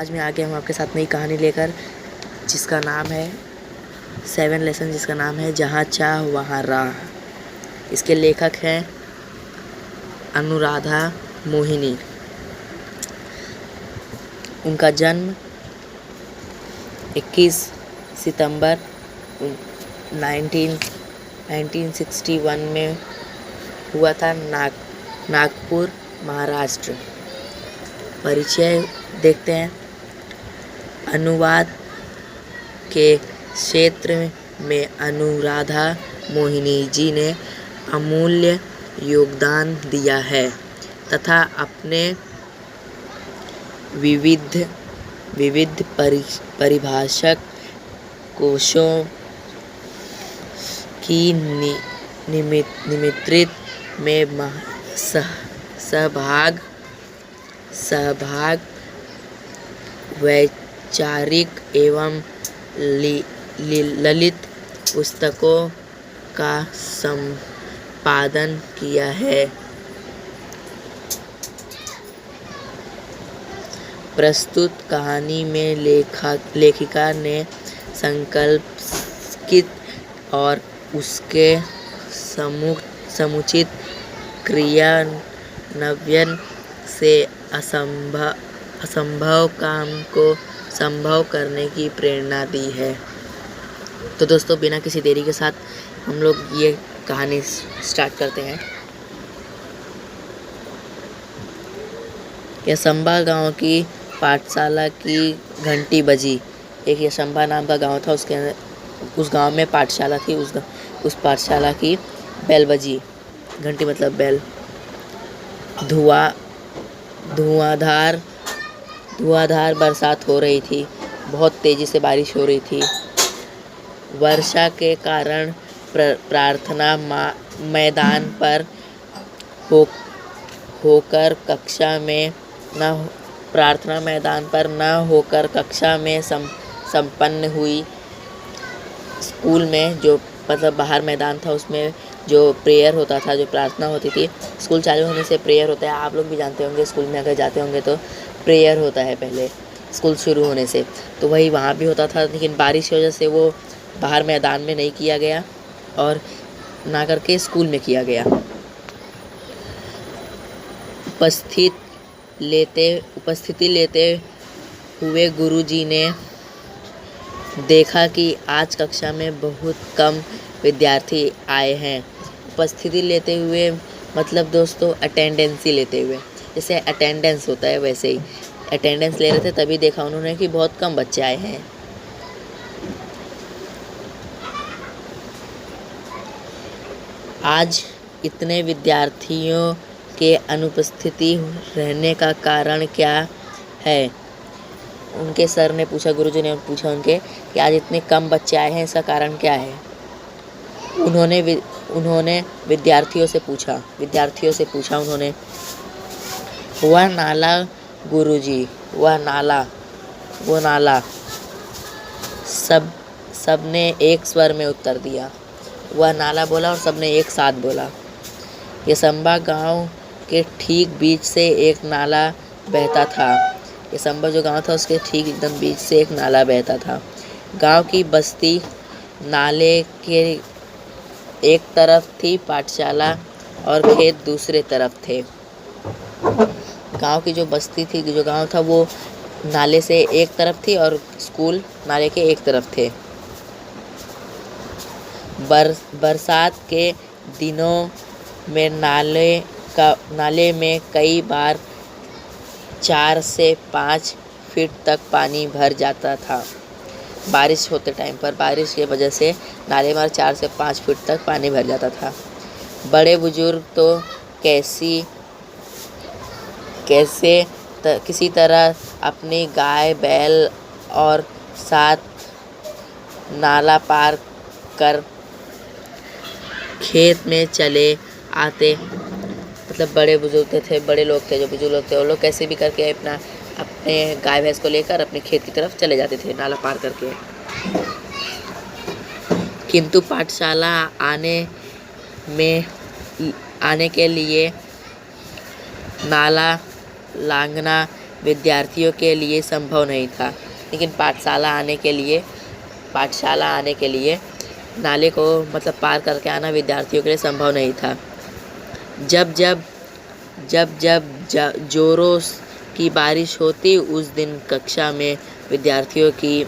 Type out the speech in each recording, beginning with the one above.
आज मैं आ गया हूँ आपके साथ नई कहानी लेकर, जिसका नाम है 7 लेसन, जिसका नाम है जहाँ चाह वहाँ राह। इसके लेखक हैं अनुराधा मोहिनी। उनका जन्म 21 सितंबर 1961 में हुआ था, नागपुर, महाराष्ट्र। परिचय देखते हैं। अनुवाद के क्षेत्र में अनुराधा मोहिनी जी ने अमूल्य योगदान दिया है तथा अपने विविध परिभाषक कोशों की निमित्रित में सहभाग वैचारिक एवं ललित पुस्तकों का संपादन किया है। प्रस्तुत कहानी में लेखिका ने संकल्पित और उसके समुचित क्रियान्वयन से असंभव काम को संभव करने की प्रेरणा दी है। तो दोस्तों, बिना किसी देरी के साथ हम लोग ये कहानी स्टार्ट करते हैं। यसंबा गांव की पाठशाला की घंटी बजी। एक यसंबा नाम का गांव था, उस गांव में पाठशाला थी। उस पाठशाला की बेल बजी। घंटी मतलब बेल। धुआंधार बरसात हो रही थी। बहुत तेजी से बारिश हो रही थी। वर्षा के कारण प्रार्थना मैदान पर होकर कक्षा में संपन्न हुई। स्कूल में जो मतलब बाहर मैदान था, उसमें जो प्रेयर होता था, जो प्रार्थना होती थी। स्कूल चालू होने से प्रेयर होता है, आप लोग भी जानते होंगे। स्कूल में अगर जाते होंगे तो प्रेयर होता है पहले स्कूल शुरू होने से। तो वही वहाँ भी होता था, लेकिन बारिश की वजह से वो बाहर मैदान में नहीं किया गया और ना करके स्कूल में किया गया। उपस्थिति लेते हुए गुरुजी ने देखा कि आज कक्षा में बहुत कम विद्यार्थी आए हैं। उपस्थिति लेते हुए मतलब दोस्तों अटेंडेंसी लेते हुए, जैसे अटेंडेंस होता है वैसे ही अटेंडेंस ले रहे थे। तभी देखा उन्होंने कि बहुत कम बच्चे आए हैं। आज इतने विद्यार्थियों के अनुपस्थिति रहने का कारण क्या है? उनके सर ने पूछा, गुरुजी ने पूछा उनके कि आज इतने कम बच्चे आए हैं, इसका कारण क्या है? उन्होंने विद्यार्थियों से पूछा उन्होंने। वह नाला गुरुजी, वो नाला। सबने एक स्वर में उत्तर दिया। वह नाला बोला और सबने एक साथ बोला। यसंबा गांव के ठीक बीच से एक नाला बहता था। यसंबा जो गांव था, उसके ठीक एकदम बीच से एक नाला बहता था। गांव की बस्ती नाले के एक तरफ थी, पाठशाला और खेत दूसरे तरफ थे। गांव की जो बस्ती थी, जो गांव था, वो नाले से एक तरफ थी और स्कूल नाले के एक तरफ थे। बरसात के दिनों में नाले में कई बार 4 से 5 फीट तक पानी भर जाता था। बारिश होते टाइम पर बारिश की वजह से नाले में 4 से 5 फीट तक पानी भर जाता था। बड़े बुजुर्ग तो किसी तरह अपनी गाय बैल और साथ नाला पार कर खेत में चले आते। मतलब बड़े लोग थे, जो बुजुर्ग लोग थे, वो लोग कैसे भी करके अपने गाय भैंस को लेकर अपने खेत की तरफ चले जाते थे नाला पार करके। किंतु पाठशाला आने के लिए नाला लांघना विद्यार्थियों के लिए संभव नहीं था। लेकिन पाठशाला आने के लिए नाले को मतलब पार करके आना विद्यार्थियों के लिए संभव नहीं था। जब जोरों की बारिश होती उस दिन कक्षा में विद्यार्थियों की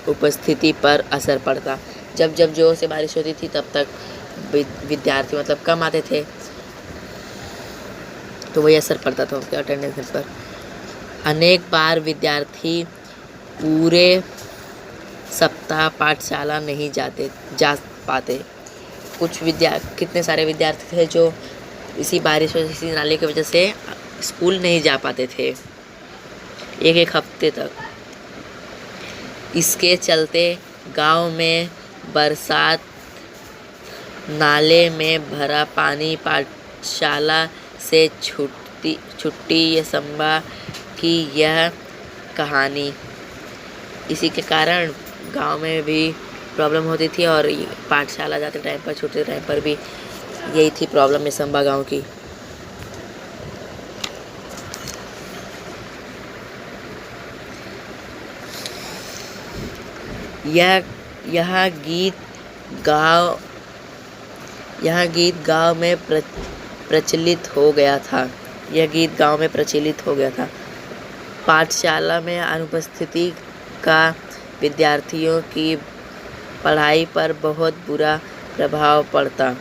उपस्थिति पर असर पड़ता। जब जोर से बारिश होती थी तब तक विद्यार्थी मतलब कम आते थे, तो वही असर पड़ता था उनके अटेंडेंस पर। अनेक बार विद्यार्थी पूरे सप्ताह पाठशाला नहीं जा पाते। कितने सारे विद्यार्थी थे जो इसी बारिश और इसी नाले की वजह से स्कूल नहीं जा पाते थे एक हफ्ते तक। इसके चलते गांव में बरसात नाले में भरा पानी पाठशाला से छुट्टी ये संभा की यह कहानी। इसी के कारण गांव में भी प्रॉब्लम होती थी और पाठशाला जाते टाइम पर छूटते टाइम पर भी यही थी प्रॉब्लम यसंबा गांव की। यह गीत गांव में प्रचलित हो गया था। पाठशाला में अनुपस्थिति का विद्यार्थियों की पढ़ाई पर बहुत बुरा प्रभाव पड़ता।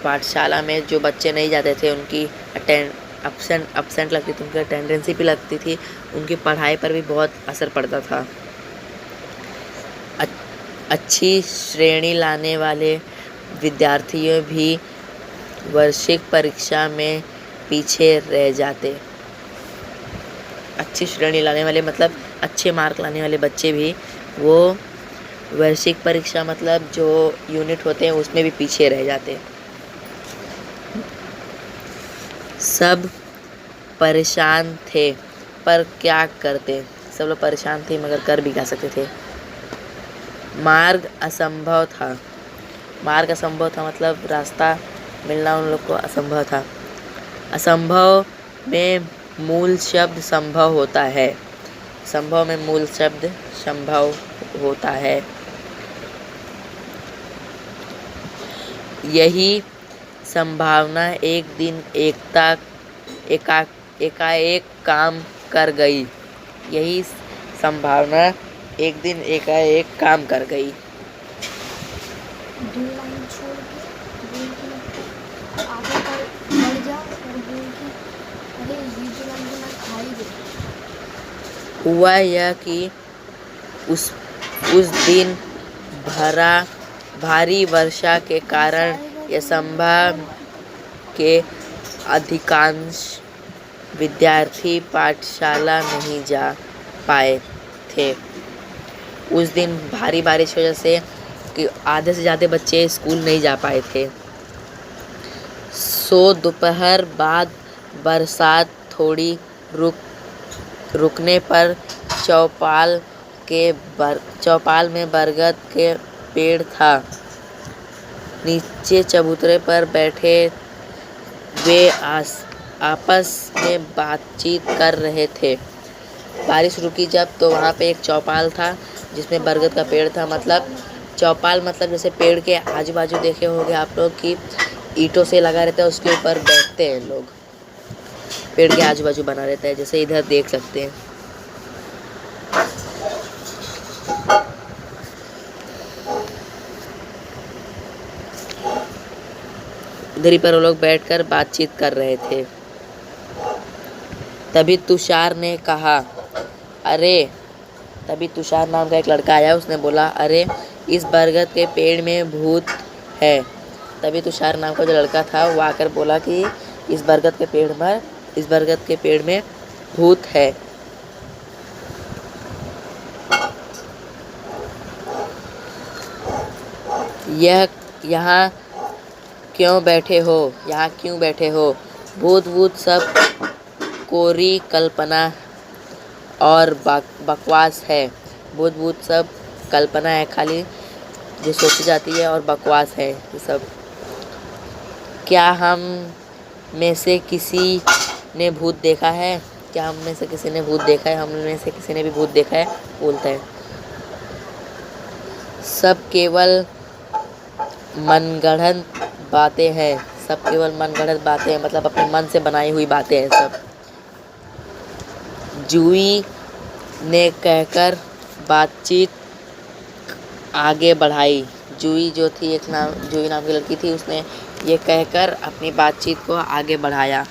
पाठशाला में जो बच्चे नहीं जाते थे उनकी अब्सेंट लगती थी, उनकी अटेंडेंस भी लगती थी, उनकी पढ़ाई पर भी बहुत असर पड़ता था। अच्छी श्रेणी लाने वाले विद्यार्थियों भी वार्षिक परीक्षा में पीछे रह जाते। अच्छी श्रेणी लाने वाले मतलब अच्छे मार्क लाने वाले बच्चे भी वो वार्षिक परीक्षा मतलब जो यूनिट होते हैं उसमें भी पीछे रह जाते। सब परेशान थे पर क्या करते। सब लोग परेशान थे मगर कर भी क्या सकते थे। मार्ग असंभव था मतलब रास्ता मिलना उन लोग को असंभव था। असंभव में मूल शब्द संभव होता है। संभव में मूल शब्द संभव होता है। यही संभावना एक दिन एकाएक काम कर गई। यही संभावना एक दिन एकाएक काम कर गई। हुआ यह कि उस दिन भारी वर्षा के कारण यसंबा के अधिकांश विद्यार्थी पाठशाला नहीं जा पाए थे। उस दिन भारी बारिश की वजह से कि आधे से ज़्यादा बच्चे स्कूल नहीं जा पाए थे। दोपहर बाद बरसात थोड़ी रुकने पर चौपाल में बरगद के पेड़ था। नीचे चबूतरे पर बैठे वे आपस में बातचीत कर रहे थे। बारिश रुकी जब तो वहाँ पे एक चौपाल था जिसमें बरगद का पेड़ था। मतलब चौपाल मतलब जैसे पेड़ के आजू बाजू देखे होंगे आप लोग कि ईंटों से लगा रहता है, उसके ऊपर बैठते हैं लोग। पेड़ के आजू बाजू बना रहता है, जैसे इधर देख सकते हैं। इधर ही पर वो लोग बैठकर बातचीत कर रहे थे। तभी तुषार नाम का एक लड़का आया। उसने बोला, अरे इस बरगद के पेड़ में भूत है। तभी तुषार नाम का जो लड़का था वो आकर बोला कि इस बरगद के पेड़ में भूत है। यहाँ क्यों बैठे हो? भूत सब कोरी कल्पना और बकवास है। भूत सब कल्पना है, खाली जो सोची जाती है, और बकवास है ये सब। क्या हम में से किसी ने भूत देखा है? क्या हम में से किसी ने भूत देखा है? हम में से किसी ने भी भूत देखा है? बोलता है सब केवल मनगढ़ंत बातें हैं। सब केवल मनगढ़ंत बातें हैं, मतलब अपने मन से बनाई हुई बातें हैं सब। जूही ने कहकर बातचीत आगे बढ़ाई। जूही जो थी, एक नाम जूही नाम की लड़की थी, उसने ये कहकर अपनी बातचीत को आगे बढ़ाया।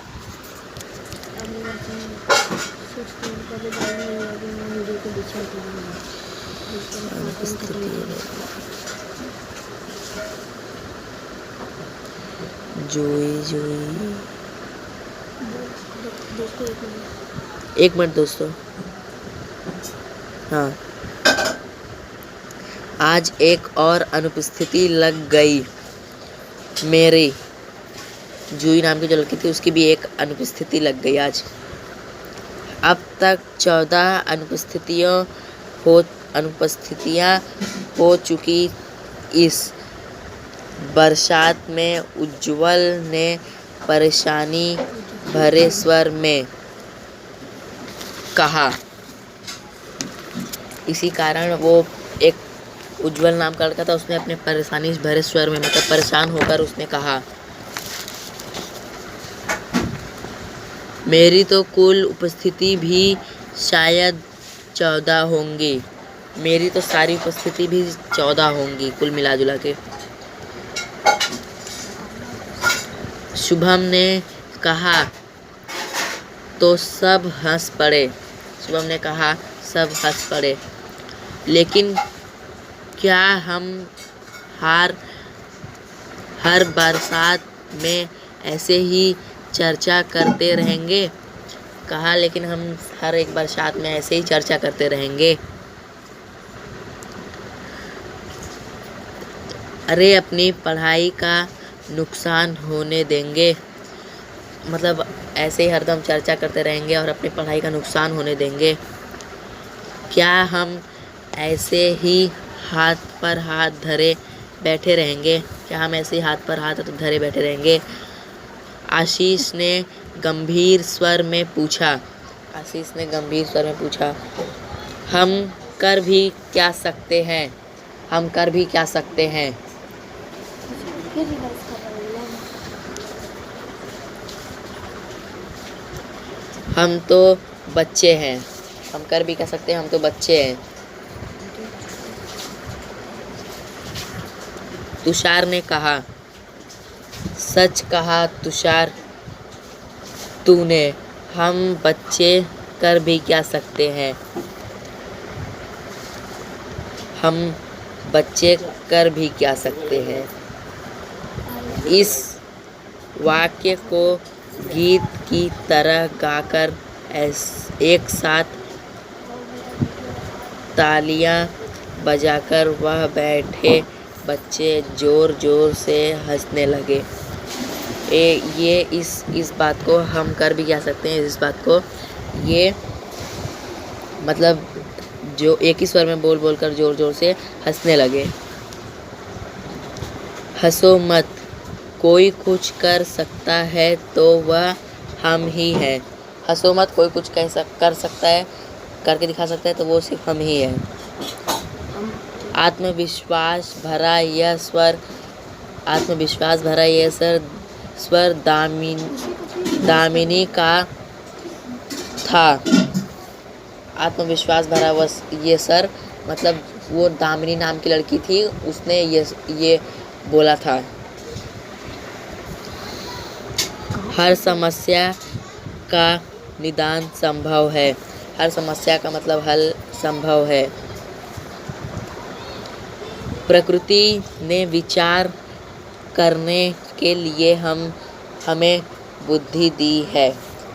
जूही एक मिनट दोस्तों। हाँ, आज एक और अनुपस्थिति लग गई मेरी। जूही नाम की जो लड़की थी उसकी भी एक अनुपस्थिति लग गई आज। अब तक 14 अनुपस्थितियाँ हो चुकी। इस बरसात में उज्ज्वल ने परेशानी भरे स्वर में कहा। इसी कारण वो एक उज्ज्वल नाम का लड़का था, उसने अपने परेशानी भरे स्वर में, मतलब परेशान होकर उसने कहा, मेरी तो कुल उपस्थिति भी शायद 14 होंगी। मेरी तो सारी उपस्थिति भी 14 होंगी कुल मिला जुला के। शुभम ने कहा तो सब हंस पड़े। शुभम ने कहा, सब हंस पड़े। लेकिन क्या हम हर बरसात में ऐसे ही चर्चा करते रहेंगे? कहा, लेकिन हम हर एक बरसात में ऐसे ही चर्चा करते रहेंगे। अरे अपनी पढ़ाई का नुकसान होने देंगे, मतलब ऐसे ही हरदम चर्चा करते रहेंगे और अपनी पढ़ाई का नुकसान होने देंगे। क्या हम ऐसे ही हाथ पर हाथ धरे बैठे रहेंगे? क्या हम ऐसे ही हाथ पर हाथ धरे बैठे रहेंगे? आशीष ने गंभीर स्वर में पूछा। आशीष ने गंभीर स्वर में पूछा, हम कर भी क्या सकते हैं? हम कर भी क्या सकते हैं? हम तो बच्चे हैं। हम कर भी क्या सकते हैं? हम तो बच्चे हैं। तुषार ने कहा। सच कहा तुषार तूने। हम बच्चे कर भी क्या सकते हैं? हम बच्चे कर भी क्या सकते हैं? इस वाक्य को गीत की तरह गाकर एक साथ तालियां बजाकर वह बैठे बच्चे जोर जोर से हंसने लगे। ये इस बात को हम कर भी क्या सकते हैं, इस बात को ये मतलब जो एक ही स्वर में बोल बोल कर जोर जोर से हंसने लगे। हंसो मत, कोई कुछ कर सकता है तो वह हम ही है। हंसो मत, कोई कुछ कर सकता है, करके दिखा सकता है तो वो सिर्फ हम ही है। आत्मविश्वास भरा यह स्वर दामिनी का था। आत्मविश्वास भरा ये सर, मतलब वो दामिनी नाम की लड़की थी, उसने ये बोला था। हर समस्या का निदान संभव है। हर समस्या का मतलब हल संभव है। प्रकृति ने विचार करने के लिए हमें बुद्धि दी है।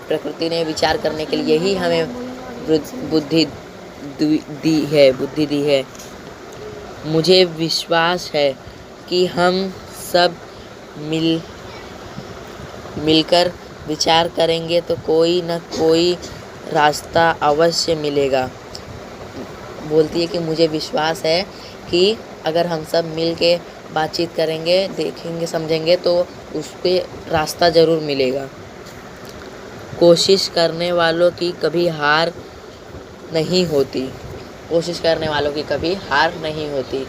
प्रकृति ने विचार करने के लिए ही हमें बुद्धि दी है। मुझे विश्वास है कि हम सब मिलकर विचार करेंगे तो कोई न कोई रास्ता अवश्य मिलेगा। बोलती है कि मुझे विश्वास है कि अगर हम सब मिल के बातचीत करेंगे, देखेंगे, समझेंगे तो उस पे रास्ता ज़रूर मिलेगा। कोशिश करने वालों की कभी हार नहीं होती। कोशिश करने वालों की कभी हार नहीं होती।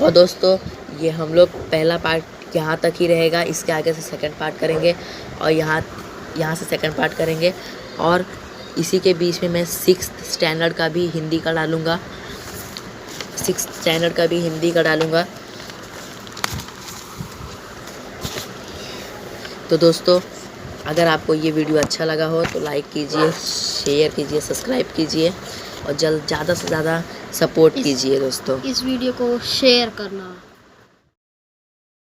और दोस्तों ये हम लोग पहला पार्ट यहाँ तक ही रहेगा, इसके आगे से सेकंड पार्ट करेंगे और यहाँ से सेकंड पार्ट करेंगे। और इसी के बीच में मैं 6th स्टैंडर्ड का भी हिंदी का डालूँगा, 6th स्टैंडर्ड का भी हिंदी का डालूँगा। तो दोस्तों अगर आपको ये वीडियो अच्छा लगा हो तो लाइक कीजिए, शेयर कीजिए, सब्सक्राइब कीजिए और ज़्यादा से ज़्यादा सपोर्ट कीजिए दोस्तों। इस वीडियो को शेयर करना।